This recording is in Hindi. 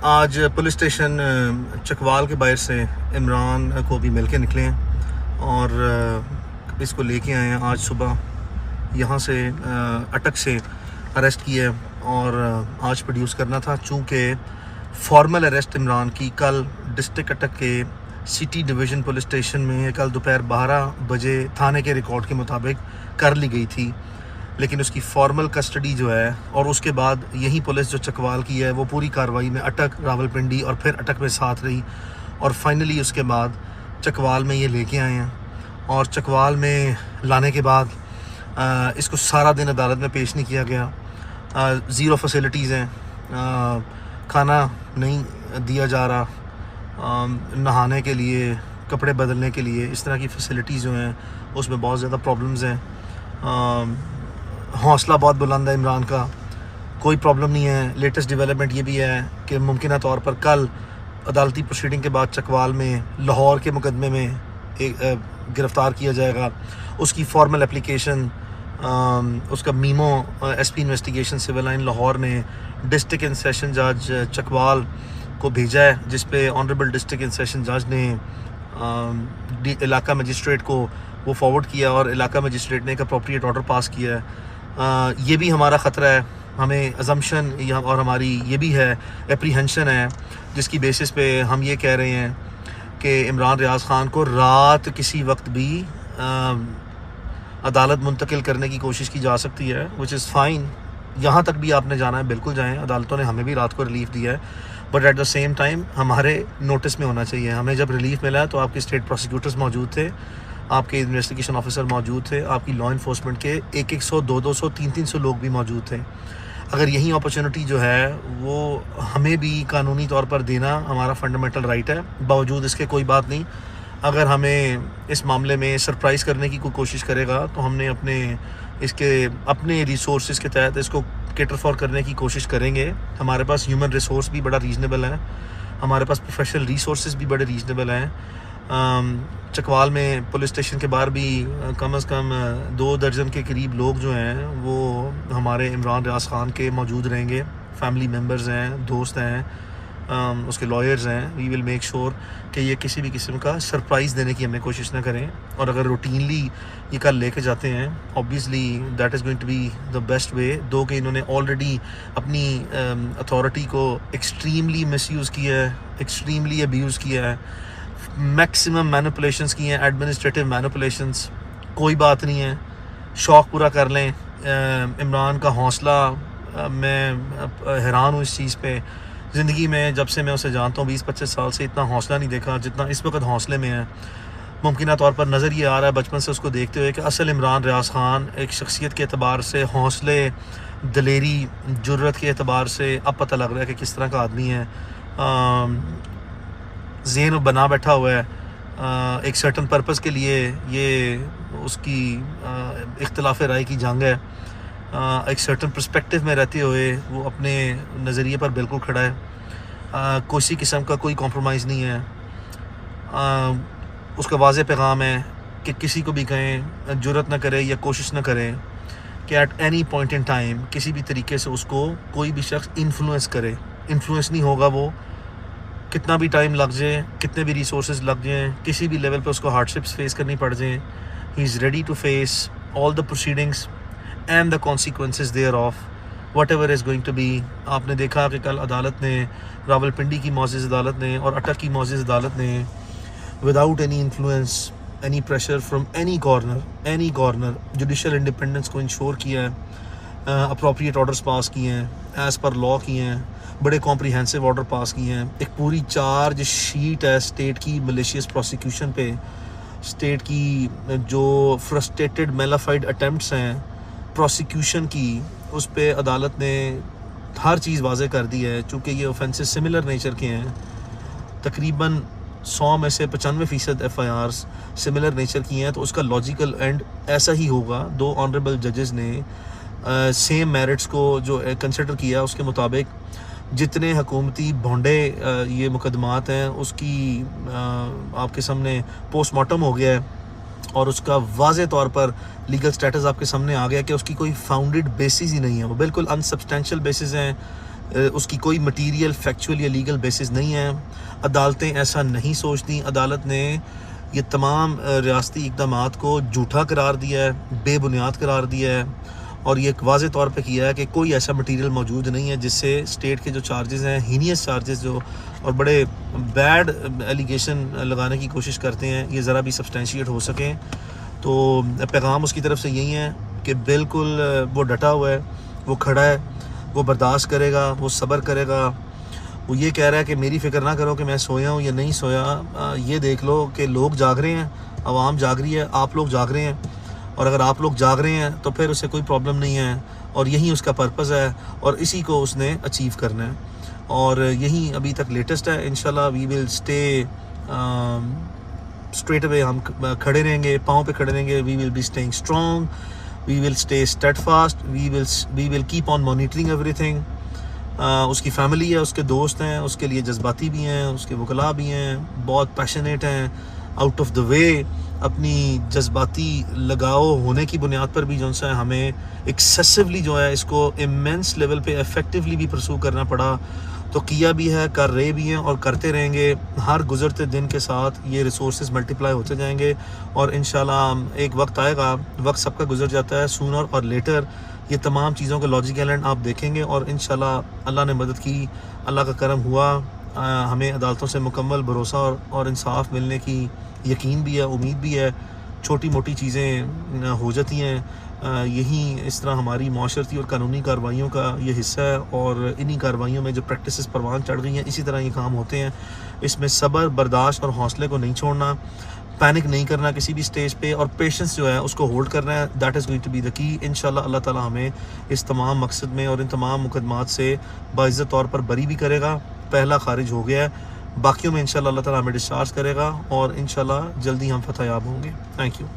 आज पुलिस स्टेशन चकवाल के बाहर से इमरान को भी मिल के निकले हैं और इसको लेके आए हैं। आज सुबह यहाँ से अटक से अरेस्ट किया और आज प्रोड्यूस करना था। चूँकि फॉर्मल अरेस्ट इमरान की कल डिस्ट्रिक्ट अटक के सिटी डिवीज़न पुलिस स्टेशन में कल दोपहर 12 बजे थाने के रिकॉर्ड के मुताबिक कर ली गई थी, लेकिन उसकी फॉर्मल कस्टडी जो है और उसके बाद यही पुलिस जो चकवाल की है वो पूरी कार्रवाई में अटक, रावलपिंडी और फिर अटक में साथ रही और फाइनली उसके बाद चकवाल में ये लेके आए हैं। और चकवाल में लाने के बाद इसको सारा दिन अदालत में पेश नहीं किया गया। ज़ीरो फैसिलिटीज़ हैं, खाना नहीं दिया जा रहा, नहाने के लिए, कपड़े बदलने के लिए, इस तरह की फैसिलिटीज़ जो हैं उसमें बहुत ज़्यादा प्रॉब्लम्स हैं। हौसला बहुत बुलंद है इमरान का, कोई प्रॉब्लम नहीं है। लेटेस्ट डेवलपमेंट ये भी है कि मुमकिन तौर पर कल अदालती प्रोसीडिंग के बाद चकवाल में लाहौर के मुकदमे में गिरफ़्तार किया जाएगा। उसकी फॉर्मल एप्लीकेशन उसका memo SP investigation civil line Lahore ने डिस्ट्रिक्ट एंड सेशन जज चकवाल को भेजा है, जिस पे ऑनरेबल डिस्ट्रिक्ट एंड सेशन जज ने इलाका मजिस्ट्रेट को वो फॉरवर्ड किया और इलाका मजिस्ट्रेट ने एक अप्रोप्रिएट ऑर्डर पास किया है। ये भी हमारा ख़तरा है, हमें अजम्पशन और हमारी ये भी है एप्रीहेंशन है, जिसकी बेसिस पे हम ये कह रहे हैं कि इमरान रियाज ख़ान को रात किसी वक्त भी अदालत मुंतकिल करने की कोशिश की जा सकती है, विच इज़ फ़ाइन। यहाँ तक भी आपने जाना है बिल्कुल जाएँ, अदालतों ने हमें भी रात को रिलीफ़ दिया है, but at the same time हमारे नोटिस में होना चाहिए। हमें जब रिलीफ़ मिला है तो आपके स्टेट प्रोसिक्यूटर्स मौजूद थे, आपके इन्वेस्टिगेशन ऑफिसर मौजूद थे, आपकी लॉ इन्फोर्समेंट के 100, 200, 300 लोग भी मौजूद थे। अगर यही अपॉर्चुनिटी जो है वो हमें भी कानूनी तौर पर देना हमारा फंडामेंटल राइट है। बावजूद इसके कोई बात नहीं, अगर हमें इस मामले में सरप्राइज़ करने की कोई कोशिश करेगा तो हमने अपने रिसोर्सेज के तहत इसको कैटर फॉर करने की कोशिश करेंगे। हमारे पास ह्यूमन रिसोर्स भी बड़ा रीज़नेबल है, हमारे पास प्रोफेशनल रिसोर्सेज भी बड़े रीज़नेबल हैं। चकवाल में पुलिस स्टेशन के बाहर भी कम से कम 2 दर्जन के करीब लोग जो हैं वो हमारे इमरान रियाज ख़ान के मौजूद रहेंगे। फैमिली मेम्बर्स हैं, दोस्त हैं, उसके लॉयर्स हैं। वी विल मेक श्योर कि ये किसी भी किस्म का सरप्राइज़ देने की हमें कोशिश ना करें। और अगर रूटीनली ये कल लेके जाते हैं, obviously that is going to be the best way. दो कि इन्होंने ऑलरेडी अपनी अथॉरिटी को एक्सट्रीमली मिसयूज़ किया है, एक्सट्रीमली अब्यूज़ किया है, मैक्सिमम मैनिपुलेशंस की हैं, एडमिनिस्ट्रेटिव मैनिपुलेशंस। कोई बात नहीं है, शौक़ पूरा कर लें। इमरान का हौसला, मैं हैरान हूँ इस चीज़ पे। ज़िंदगी में जब से मैं उसे जानता हूँ 20-25 साल से इतना हौसला नहीं देखा जितना इस वक्त हौसले में है। मुमकिन तौर पर नज़र ये आ रहा है बचपन से उसको देखते हुए कि असल इमरान रियाज ख़ान एक शख्सियत के अतबार से, हौसले, दलेरी, जुर्रत के अतबार से अब पता लग रहा है कि किस तरह का आदमी है। ज़हन बना बैठा हुआ है एक सर्टन पर्पस के लिए। ये उसकी इख्तिलाफ़ राय की जंग है। एक सर्टन पर्सपेक्टिव में रहते हुए वो अपने नज़रिए पर बिल्कुल खड़ा है। किसी किस्म का कोई कॉम्प्रोमाइज़ नहीं है। उसका वाज़े पैगाम है कि किसी को भी कहें जुर्रत ना करे या कोशिश ना करें कि at any point in time किसी भी तरीके से उसको कोई भी शख्स इन्फ्लुएंस करे। इन्फ्लुएंस नहीं होगा वो, कितना भी टाइम लग जाए, कितने भी रिसोर्सेज लग जाएँ, किसी भी लेवल पे उसको हार्डशिप्स फेस करनी पड़ जाएँ, he is ready to face all the proceedings and the consequences thereof whatever is going to be. आपने देखा कि कल अदालत ने, रावलपिंडी की मौज़िज़ अदालत ने और अटक की मौज़िज़ अदालत ने without any influence, any pressure from any corner judicial independence को इंश्योर किया है। अप्रोप्रिएट ऑर्डर्स पास किए हैं, एज़ पर लॉ किए हैं, बड़े कॉम्प्रिहेंसिव ऑर्डर पास किए हैं। एक पूरी चार्ज शीट है स्टेट की मलेशियस प्रोसिक्यूशन पे, स्टेट की जो फ्रस्ट्रेटेड मेलाफाइड अटैम्प्ट्स हैं प्रोसिक्यूशन की, उस पे अदालत ने हर चीज़ वाज़े कर दी है। चूँकि ये ऑफेंसेस सिमिलर नेचर के हैं, तकरीबन 100 में से 95% FIRs सिमिलर नेचर की हैं, तो उसका लॉजिकल एंड ऐसा ही होगा। 2 ऑनरेबल जजेस ने सेम मेरिट्स को जो कंसिडर किया, उसके मुताबिक जितने हुकूमती भोंडे ये मुकदमात हैं उसकी आपके सामने पोस्टमार्टम हो गया है और उसका वाज़े तौर पर लीगल स्टेटस आपके सामने आ गया कि उसकी कोई फाउंडेड बेसिस ही नहीं है, वो बिल्कुल अनसब्सटेंशियल बेसिस हैं। उसकी कोई मटीरियल फैक्चुअल या लीगल बेसिस नहीं है। अदालतें ऐसा नहीं सोचती। अदालत ने ये तमाम रियासती इक़दामात को झूठा करार दिया है, बेबुनियाद करार दिया है, और ये एक वाज़े तौर पे किया है कि कोई ऐसा मटीरियल मौजूद नहीं है जिससे स्टेट के जो चार्जेस हैं, हीनियस चार्जेस जो और बड़े बैड एलिगेशन लगाने की कोशिश करते हैं, ये ज़रा भी सब्सटेंशिएट हो सकें। तो पैगाम उसकी तरफ से यही है कि बिल्कुल वो डटा हुआ है, वो खड़ा है, वो बर्दाश्त करेगा, वो सब्र करेगा। वो ये कह रहा है कि मेरी फ़िक्र ना करो कि मैं सोया हूँ या नहीं सोया, ये देख लो कि लोग जाग रहे हैं, आवाम जाग रही है, आप लोग जाग रहे हैं, और अगर आप लोग जाग रहे हैं तो फिर उसे कोई प्रॉब्लम नहीं है, और यही उसका पर्पज़ है और इसी को उसने अचीव करना है, और यही अभी तक लेटेस्ट है। इंशाल्लाह we will stay straight away, हम खड़े रहेंगे, पाँव पे खड़े रहेंगे। We will be staying strong, we will stay steadfast, we will keep on monitoring everything. उसकी फैमिली है, उसके दोस्त हैं, उसके लिए जज्बाती भी हैं, उसके वकला भी हैं, बहुत पैशनेट हैं, आउट ऑफ द वे अपनी जज्बाती लगाव होने की बुनियाद पर भी जो है हमें एक्सेसिवली जो है इसको इमेंस लेवल पे इफ़ेक्टिवली भी परसू करना पड़ा। तो किया भी है, कर रहे भी हैं और करते रहेंगे। हर गुज़रते दिन के साथ ये रिसोर्सेज मल्टीप्लाई होते जाएंगे, और इंशाल्लाह एक वक्त आएगा, वक्त सबका गुजर जाता है, सूनर और लेटर ये तमाम चीज़ों का लॉजिकल एंड आप देखेंगे, और इंशाल्लाह अल्लाह ने मदद की, अल्लाह का करम हुआ। हमें अदालतों से मुकम्मल भरोसा और इंसाफ मिलने की यकीन भी है, उम्मीद भी है। छोटी मोटी चीज़ें हो जाती हैं, यही इस तरह हमारी माशरती और कानूनी कार्रवाइयों का ये हिस्सा है, और इन्हीं कार्रवाइयों में जो प्रैक्टिसेस परवान चढ़ गई हैं इसी तरह ये काम होते हैं। इसमें सब्र, बर्दाश्त और हौसले को नहीं छोड़ना, पैनिक नहीं करना किसी भी स्टेज पे, और पेशेंस जो है उसको होल्ड करना है। That is going to be the key. इंशाल्लाह अल्लाह ताला हमें इस तमाम मकसद में और इन तमाम मुकदमात से बाइज़्ज़त तौर पर बरी भी करेगा। पहला खारिज हो गया है, बाकियों में इंशाल्लाह अल्लाह ताला हमें डिस्चार्ज करेगा, और इंशाल्लाह जल्दी हम फतह याब होंगे। Thank you.